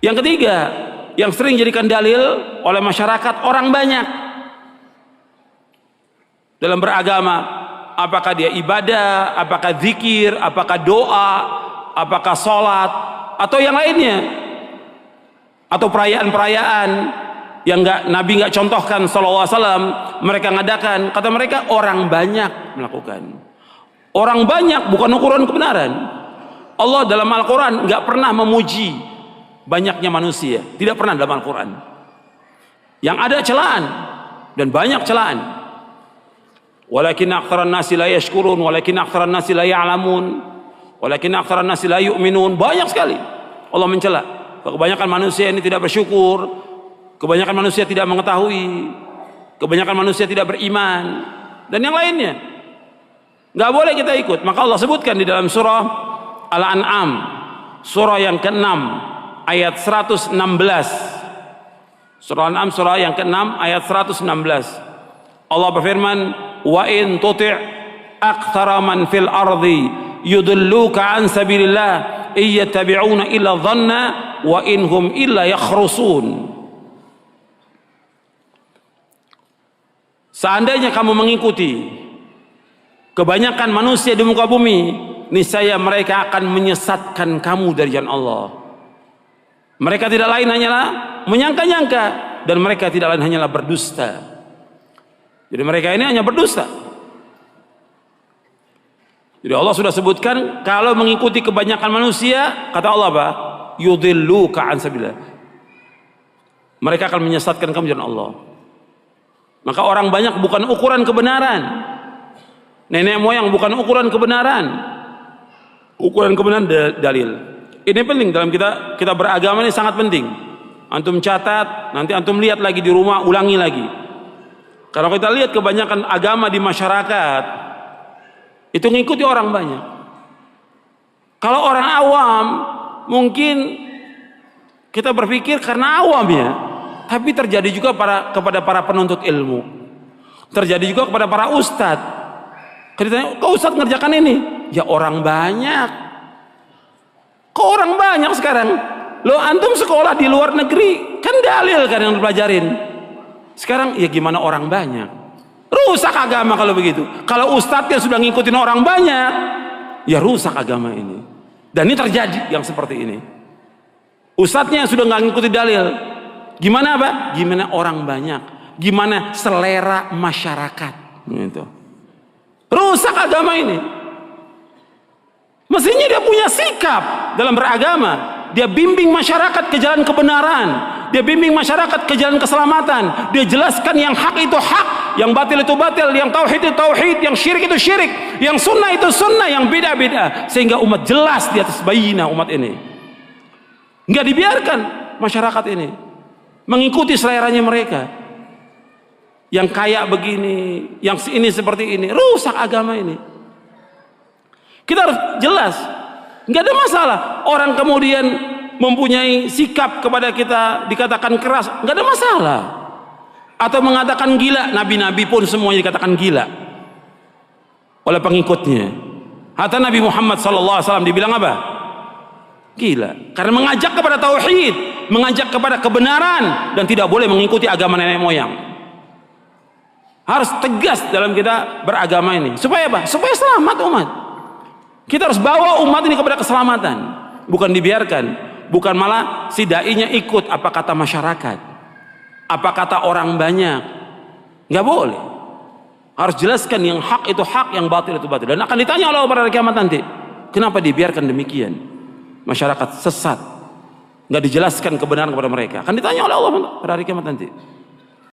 Yang ketiga, yang sering jadikan dalil oleh masyarakat orang banyak dalam beragama, apakah dia ibadah, apakah zikir, apakah doa, apakah sholat, atau yang lainnya, atau perayaan-perayaan yang Nabi nggak contohkan sallallahu alaihi wasallam, mereka ngadakan. Kata mereka orang banyak melakukan. Orang banyak bukan ukuran kebenaran. Allah dalam Al-Quran nggak pernah memuji banyaknya manusia, tidak pernah dalam Al-Quran. Yang ada celaan dan banyak celaan. Walakin aktsaran nasi la yashkurun, walakin aktsaran nasi la ya'lamun, walakin aktsaran nasi la yu'minun. Banyak sekali Allah mencela. Kebanyakan manusia ini tidak bersyukur, kebanyakan manusia tidak mengetahui, kebanyakan manusia tidak beriman, dan yang lainnya. Nggak boleh kita ikut. Maka Allah sebutkan di dalam surah Al-An'am, surah yang ke-6 ayat 116. Surah Al-An'am surah yang ke-6 ayat 116. Allah berfirman, wa in tuti' aktsara man fil ardi yudilluka an sabilillah iyattabi'una illa dhanna wa inhum illa yakhrusun. Seandainya kamu mengikuti kebanyakan manusia di muka bumi, niscaya mereka akan menyesatkan kamu dari jalan Allah. Mereka tidak lain hanyalah menyangka-nyangka, dan mereka tidak lain hanyalah berdusta. Jadi mereka ini hanya berdusta. Jadi Allah sudah sebutkan, kalau mengikuti kebanyakan manusia, kata Allah apa? Yudilluka an sabilillah. Mereka akan menyesatkan kamu jalan Allah. Maka orang banyak bukan ukuran kebenaran. Nenek moyang bukan ukuran kebenaran. Ukuran kebenaran dalil. Ini penting dalam kita beragama, ini sangat penting. Antum catat, nanti antum lihat lagi di rumah, ulangi lagi. Kalau kita lihat kebanyakan agama di masyarakat itu ngikuti orang banyak. Kalau orang awam mungkin kita berpikir karena awam ya, tapi terjadi juga kepada para penuntut ilmu, terjadi juga kepada para ustadz. Kita kok ustadz ngerjakan ini? Ya orang banyak. Kok orang banyak sekarang? Lo antum sekolah di luar negeri kan dalil kan yang dipelajarin. Sekarang ya gimana orang banyak? Rusak agama kalau begitu. Kalau ustadznya sudah ngikutin orang banyak, ya rusak agama ini. Dan ini terjadi yang seperti ini. Ustadznya sudah nggak ngikutin dalil. Gimana apa? Gimana orang banyak? Gimana selera masyarakat? Gitu. Rusak agama ini. Mestinya dia punya sikap dalam beragama. Dia bimbing masyarakat ke jalan kebenaran, dia bimbing masyarakat ke jalan keselamatan, dia jelaskan yang hak itu hak, yang batil itu batil, yang tauhid itu tauhid, yang syirik itu syirik, yang sunnah itu sunnah, yang bid'ah bid'ah, sehingga umat jelas di atas bayinah umat ini. Nggak dibiarkan masyarakat ini mengikuti seleranya mereka, yang kaya begini, yang ini seperti ini, rusak agama ini. Kita harus jelas. Nggak ada masalah orang kemudian mempunyai sikap kepada kita dikatakan keras, nggak ada masalah. Atau mengatakan gila, nabi-nabi pun semuanya dikatakan gila oleh pengikutnya. Hatta Nabi Muhammad SAW dibilang apa? Gila, karena mengajak kepada tauhid, mengajak kepada kebenaran, dan tidak boleh mengikuti agama nenek moyang. Harus tegas dalam kita beragama ini. Supaya apa? Supaya selamat umat. Kita harus bawa umat ini kepada keselamatan, bukan dibiarkan, bukan malah si dai-nya ikut apa kata masyarakat, apa kata orang banyak. Nggak boleh. Harus jelaskan yang hak itu hak, yang batil itu batil, dan akan ditanya oleh Allah pada hari kiamat nanti, kenapa dibiarkan demikian? Masyarakat sesat, nggak dijelaskan kebenaran kepada mereka, akan ditanya oleh Allah pada hari kiamat nanti.